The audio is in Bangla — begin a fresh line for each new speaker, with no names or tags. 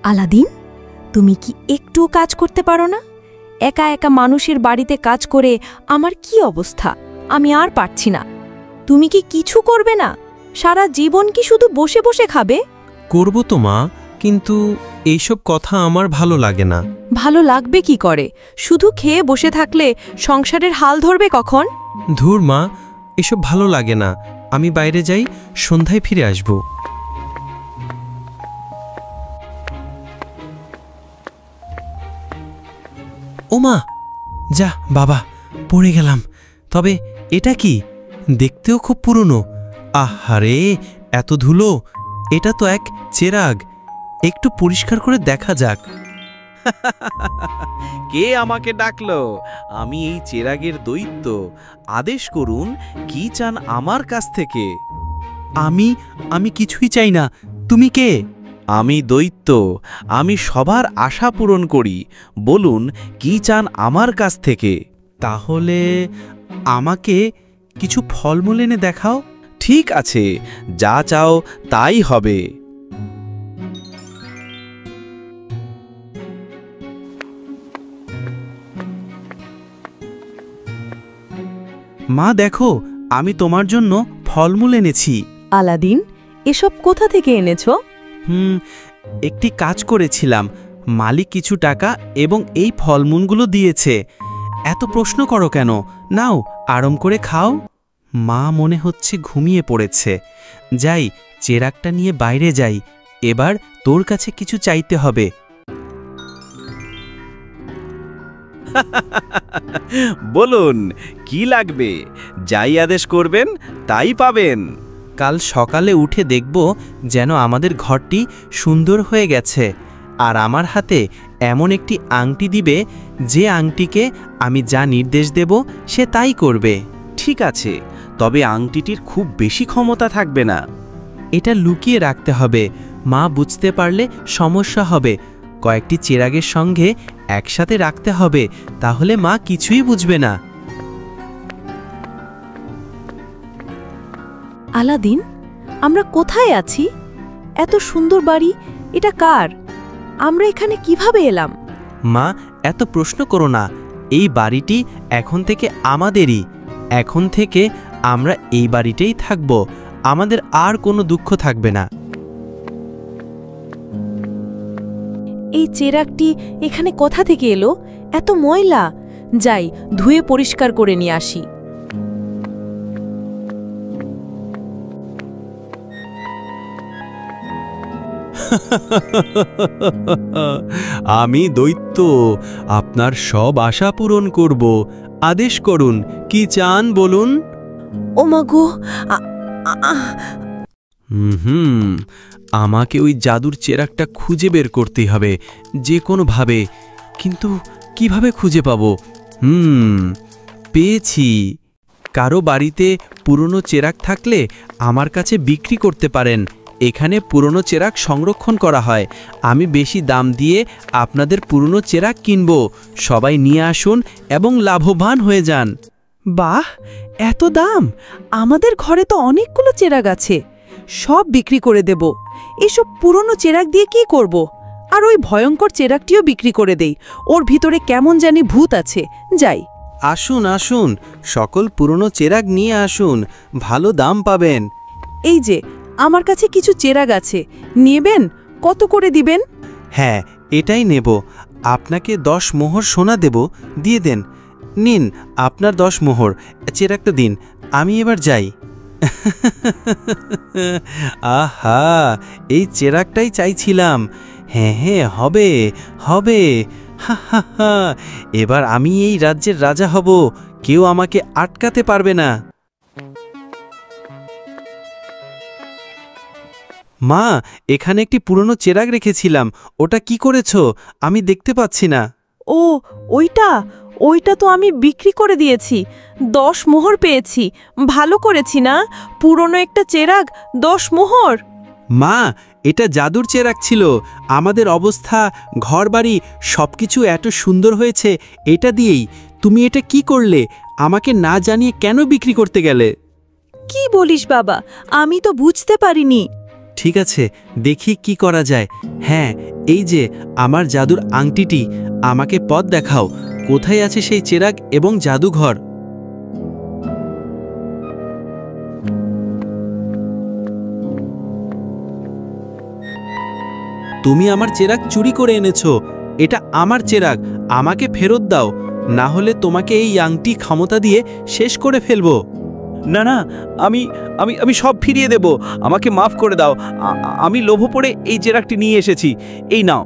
আলাদিন, তুমি কি একটু কাজ করতে পারো না? একা একা মানুষের বাড়িতে কাজ করে আমার কি অবস্থা, আমি আর পারছি না। তুমি কি কিছু করবে না? সারা জীবন কি শুধু বসে বসে খাবে?
করব তো মা, কিন্তু এইসব কথা আমার ভালো লাগে না।
ভালো লাগবে কি করে? শুধু খেয়ে বসে থাকলে সংসারের হাল ধরবে কখন?
ধুর মা, এসব ভালো লাগে না। আমি বাইরে যাই, সন্ধ্যায় ফিরে আসব। ও মা, যা বাবা, পড়ে গেলাম। তবে এটা কি? দেখতেও খুব পুরনো। আহারে, এত ধুলো! এটা তো এক চেরাগ। একটু পরিষ্কার করে দেখা যাক।
কে আমাকে ডাকলো? আমি এই চেরাগের দৈত্য। আদেশ করুন, কি চান আমার কাছ থেকে?
আমি কিছুই চাই না। তুমি কে?
আমি দৈত্য। আমি সবার আশা পূরণ করি। বলুন, কি চান আমার কাছ থেকে?
তাহলে আমাকে কিছু ফলমূল এনে দেখাও।
ঠিক আছে, যা চাও তাই হবে।
মা দেখো, আমি তোমার জন্য ফলমূল এনেছি।
আলাদিন, এসব কোথা থেকে এনেছো?
একটি কাজ করেছিলাম, মালিক কিছু টাকা এবং এই ফলমূলগুলো দিয়েছে। এত প্রশ্ন করো কেন? নাও, আরাম করে খাও। মা মনে হচ্ছে ঘুমিয়ে পড়েছে। যাই, চেরাগটা নিয়ে বাইরে যাই। এবার তোর কাছে কিছু চাইতে হবে।
বলুন, কি লাগবে? যাই আদেশ করবেন তাই পাবেন।
কাল সকালে উঠে দেখব যেন আমাদের ঘরটি সুন্দর হয়ে গেছে। আর আমার হাতে এমন একটি আংটি দিবে, যে আংটিকে আমি যা নির্দেশ দেব সে তাই করবে।
ঠিক আছে, তবে আংটিটির খুব বেশি ক্ষমতা থাকবে না।
এটা লুকিয়ে রাখতে হবে। মা বুঝতে পারলে সমস্যা হবে। কয়েকটি চেরাগের সঙ্গে একসাথে রাখতে হবে, তাহলে মা কিছুই বুঝবে না।
আলাদিন, আমরা কোথায় আছি? এত সুন্দর বাড়ি, এটা কার? আমরা এখানে কিভাবে এলাম?
মা, এত প্রশ্ন করো না। এই বাড়িটি এখন থেকে আমাদেরই। এখন থেকে আমরা এই বাড়িতেই থাকব। আমাদের আর কোনো দুঃখ থাকবে না।
এই চেরাগটি এখানে কোথা থেকে এলো? এত ময়লা। যাই, ধুয়ে পরিষ্কার করে নিয়ে আসি।
আমি দৈত্য, আপনার সব আশা পূরণ করব। আদেশ করুন, কি চান বলুন।
ও মা গো!
আমাকে ওই জাদুর চেরাগটা খুঁজে বের করতে হবে যে কোনোভাবে। কিন্তু কিভাবে খুঁজে পাবো? পেয়েছি। কারো বাড়িতে পুরনো চেরাগ থাকলে আমার কাছে বিক্রি করতে পারেন। এখানে পুরনো চেরাগ সংরক্ষণ করা হয়। আমি বেশি দাম দিয়ে আপনাদের পুরনো চেরাগ কিনব। সবাই নিয়ে আসুন এবং লাভবান হয়ে যান।
বাহ, এত দাম! আমাদের ঘরে তো অনেকগুলো চেরাগ আছে, সব বিক্রি করে দেব। এসব পুরনো চেরাগ দিয়ে কি করব? আর ওই ভয়ঙ্কর চেরাগটিও বিক্রি করে দেই। ওর ভিতরে কেমন জানি ভূত আছে। যাই।
আসুন আসুন, সকল পুরনো চেরাগ নিয়ে আসুন, ভালো দাম পাবেন।
এই যে, আমার কাছে কিছু চেরাগ আছে, নেবেন? কত করে দিবেন?
হ্যাঁ, এটাই নেব। আপনাকে 10 মোহর সোনা দেব, দিয়ে দেন। নিন আপনার 10 মোহর। চেরাগটা দিন, আমি এবার যাই। আহা, এই চেরাগটাই চাইছিলাম। হ্যাঁ হ্যাঁ, হবে হবে। হা হা হা, এবার আমি এই রাজ্যের রাজা হব। কেউ আমাকে আটকাতে পারবে না। মা, এখানে একটি পুরনো চেরাগ রেখেছিলাম। ওটা কি করেছো? আমি দেখতে পাচ্ছি না।
ও, ওইটা তো আমি বিক্রি করে দিয়েছি। 10 মোহর পেয়েছি। ভালো করেছি না? পুরনো একটা চেরাগ, 10 মোহর।
মা, এটা জাদুর চেরাগ ছিল। আমাদের অবস্থা, ঘরবাড়ি সবকিছু এত সুন্দর হয়েছে এটা দিয়েই। তুমি এটা কি করলে? আমাকে না জানিয়ে কেন বিক্রি করতে গেলে?
কি বলিস বাবা, আমি তো বুঝতে পারিনি।
ঠিক আছে, দেখি কি করা যায়। হ্যাঁ, এই যে আমার জাদুর আংটিটি, আমাকে পথ দেখাও, কোথায় আছে সেই চেরাগ এবং জাদুঘর? তুমি আমার চেরাগ চুরি করে এনেছো। এটা আমার চেরাগ, আমাকে ফেরত দাও, না হলে তোমাকে এই আংটি ক্ষমতা দিয়ে শেষ করে ফেলবো।
না না, আমি আমি আমি সব ফিরিয়ে দেব, আমাকে মাফ করে দাও। আমি লোভ পড়ে এই চেরাগটি নিয়ে এসেছি। এই নাও,